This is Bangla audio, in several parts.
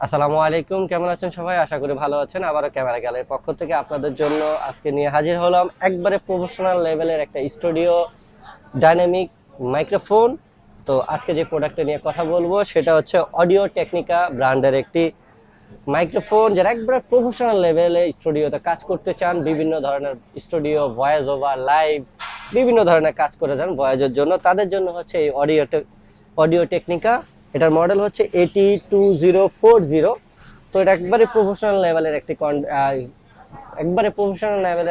আসসালামু আলাইকুম, কেমন আছেন সবাই? আশা করি ভালো আছেন। আবারও ক্যামেরা গ্যালারির পক্ষ থেকে আপনাদের জন্য আজকে নিয়ে হাজির হলাম একবারে প্রফেশনাল লেভেলের একটা স্টুডিও ডাইনামিক মাইক্রোফোন। তো আজকে যে প্রোডাক্টটা নিয়ে কথা বলবো সেটা হচ্ছে অডিও টেকনিকা ব্র্যান্ডের একটি মাইক্রোফোন, যারা একবারে প্রফেশনাল লেভেলে স্টুডিওতে কাজ করতে চান। বিভিন্ন ধরনের স্টুডিও ভয়েস ওভার লাইভ বিভিন্ন ধরনের কাজ করে যান ভয়েসের জন্য, তাদের জন্য হচ্ছে এই অডিও টেকনিকা। এটার মডেল হচ্ছে AT2040। তো এটা একবারে প্রফেশনাল লেভেলের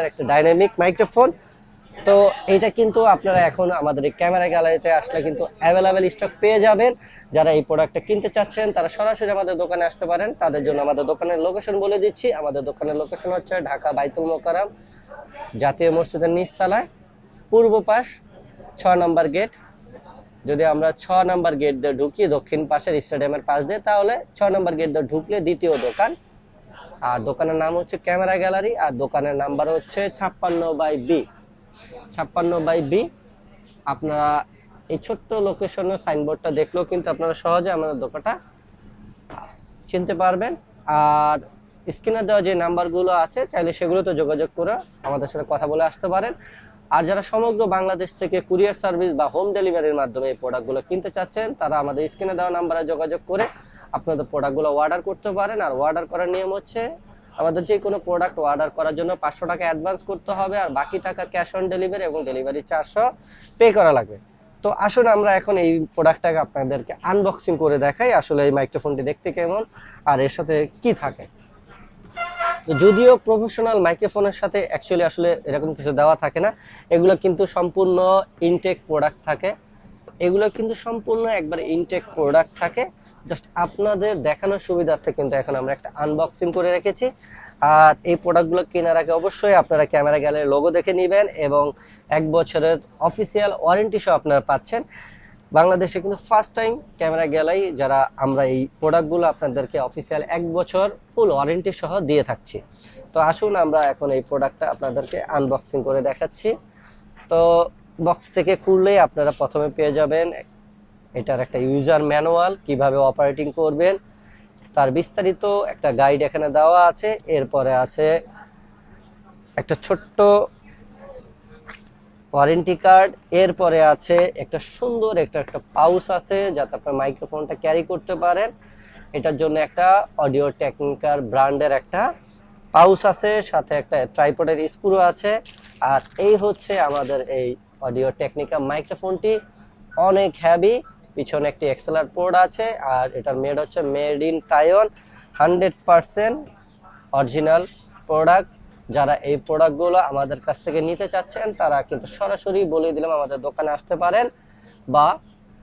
একটা ডাইনামিক মাইক্রোফোন। তো এটা কিন্তু আপনারা এখন আমাদের এই ক্যামেরা গ্যালারিতে আসলে কিন্তু অ্যাভেলেবেল স্টক পেয়ে যাবেন। যারা এই প্রোডাক্টটা কিনতে চাচ্ছেন তারা সরাসরি আমাদের দোকানে আসতে পারেন। তাদের জন্য আমাদের দোকানের লোকেশন বলে দিচ্ছি। আমাদের দোকানের লোকেশন হচ্ছে ঢাকা বাইতুল মোকাররম জাতীয় মসজিদের নিচতলায়, পূর্ব পাশ 6 নম্বর গেট। যদি আমরা 6 নম্বর গেট দিয়ে ঢুকি দক্ষিণ পাশের স্টেডিয়ামের পাশ দিয়ে, তাহলে 6 নম্বর গেট দিয়ে ঢুকলে দ্বিতীয় দোকান। আর দোকানের নাম হচ্ছে ক্যামেরা গ্যালারি, আর দোকানের নাম্বার হচ্ছে 56/B। আপনারা এই ছোট্ট লোকেশনের সাইনবোর্ডটা দেখলেও কিন্তু আপনারা সহজে আমাদের দোকানটা চিনতে পারবেন। আর স্ক্রিনে দেওয়া যে নাম্বারগুলো আছে চাইলে সেগুলোতে যোগাযোগ করে আমাদের সাথে কথা বলে আসতে পারেন। আর যারা সমগ্র বাংলাদেশ থেকে কুরিয়ার সার্ভিস বা হোম ডেলিভারির মাধ্যমে এই প্রোডাক্টগুলো কিনতে চাচ্ছেন তারা আমাদের স্ক্রিনে দেওয়া নাম্বারে যোগাযোগ করে আপনাদের প্রোডাক্টগুলো অর্ডার করতে পারেন। আর অর্ডার করার নিয়ম হচ্ছে আমাদের যে কোনো প্রোডাক্ট অর্ডার করার জন্য 500 টাকা অ্যাডভান্স করতে হবে, আর বাকি টাকা ক্যাশ অন ডেলিভারি এবং ডেলিভারি চার্জও পে করা লাগবে। তো আসুন আমরা এখন এই প্রোডাক্টটাকে আপনাদেরকে আনবক্সিং করে দেখাই, আসলে এই মাইক্রোফোনটি দেখতে কেমন আর এর সাথে কি থাকে। যদিও প্রফেশনাল মাইক্রোফোনের সাথে আসলে এরকম কিছু দেওয়া থাকে না, এগুলো কিন্তু সম্পূর্ণ ইনটেক প্রোডাক্ট থাকে। এগুলো কিন্তু সম্পূর্ণ একবার ইনটেক প্রোডাক্ট থাকে। জাস্ট আপনাদের দেখানোর সুবিধার্থে কিন্তু এখন আমরা একটা আনবক্সিং করে রেখেছি। আর এই প্রোডাক্টগুলো কেনার আগে অবশ্যই আপনারা ক্যামেরা গ্যালারির লোগো দেখে নেবেন এবং 1 বছরের অফিসিয়াল ওয়ারেন্টি সহ আপনারা পাচ্ছেন। বাংলাদেশে কিন্তু ফার্স্ট টাইম ক্যামেরা গ্যালারি যারা আমরা এই প্রোডাক্টগুলো আপনাদেরকে অফিসিয়াল 1 বছর ফুল ওয়ারেন্টি সহ দিয়ে থাকছি। তো আসুন আমরা এখন এই প্রোডাক্টটা আপনাদেরকে আনবক্সিং করে দেখাচ্ছি। তো বক্স থেকে খুললেই আপনারা প্রথমে পেয়ে যাবেন এটার একটা ইউজার ম্যানুয়াল, কিভাবে অপারেটিং করবেন তার বিস্তারিত একটা গাইড এখানে দেওয়া আছে। এরপরে আছে একটা ছোট্ট ওয়ারেন্টি কার্ড, এরপরে আছে একটা সুন্দর একটা পাউচ আছে যাতে আপনার মাইক্রোফোনটা ক্যারি করতে পারেন। এটার জন্য একটা অডিও টেকনিকার ব্র্যান্ডের একটা পাউচ আছে, সাথে একটা ট্রাইপডের স্ক্রু আছে। আর এই হচ্ছে আমাদের এই অডিও টেকনিকা মাইক্রোফোনটি, অনেক হেভি। পিছনে একটি এক্সেলার পোর্ট আছে, আর এটার made in Taiwan, 100% original product. যারা এই প্রোডাক্টগুলো আমাদের কাছ থেকে নিতে চাচ্ছেন তারা কিন্তু সরাসরি বলে দিলাম আমাদের দোকানে আসতে পারেন বা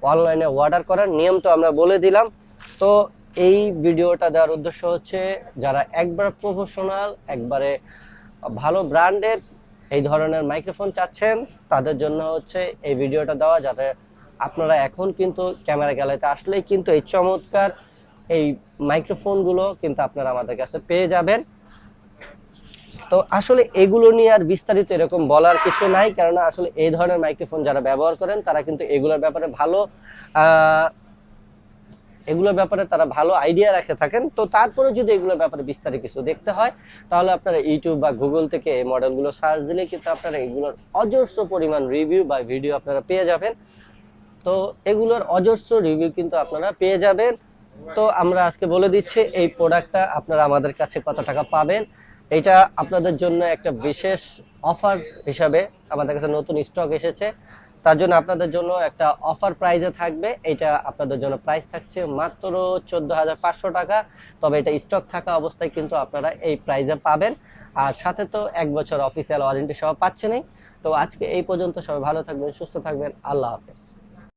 অনলাইনে অর্ডার করার নিয়ম তো আমরা বলে দিলাম। তো এই ভিডিওটা দেওয়ার উদ্দেশ্য হচ্ছে যারা একবার প্রফেশনাল একবারে ভালো ব্র্যান্ডের এই ধরনের মাইক্রোফোন চাচ্ছেন তাদের জন্য হচ্ছে এই ভিডিওটা দেওয়া, যাতে আপনারা এখন কিন্তু ক্যামেরা গ্যালারিতে আসলেই কিন্তু এই চমৎকার এই মাইক্রোফোনগুলো কিন্তু আপনারা আমাদের কাছে পেয়ে যাবেন। তো আসলে এগুলো নিয়ে আর বিস্তারিত এরকম বলার কিছু নাই, কারণ আসলে এই ধরনের মাইক্রোফোন যারা ব্যবহার করেন তারা কিন্তু এগুলোর ব্যাপারে তারা ভালো আইডিয়া রেখে থাকেন। তো তারপরে যদি এগুলোর ব্যাপারে বিস্তারিত কিছু দেখতে হয় তাহলে আপনারা ইউটিউব বা গুগল থেকে এই মডেলগুলো সার্চ দিলে কিন্তু আপনারা এগুলোর অজস্র পরিমাণ রিভিউ বা ভিডিও আপনারা পেয়ে যাবেন। তো এগুলোর অজস্র রিভিউ কিন্তু আপনারা পেয়ে যাবেন। তো আমরা আজকে বলে দিচ্ছি এই প্রোডাক্টটা আপনারা আমাদের কাছে কত টাকা পাবেন। এটা আপনাদের জন্য একটা বিশেষ অফার হিসাবে আমাদের কাছে নতুন স্টক এসেছে, তার জন্য আপনাদের জন্য একটা অফার প্রাইজে থাকবে। এটা আপনাদের জন্য প্রাইস থাকছে মাত্র 14,500 টাকা। তবে এটা স্টক থাকা অবস্থায় কিন্তু আপনারা এই প্রাইজে পাবেন, আর সাথে তো 1 বছর অফিসিয়াল ওয়ারেন্টি সহ পাচ্ছেনই। তো আজকে এই পর্যন্ত, সবাই ভালো থাকবেন, সুস্থ থাকবেন, আল্লাহ হাফেজ।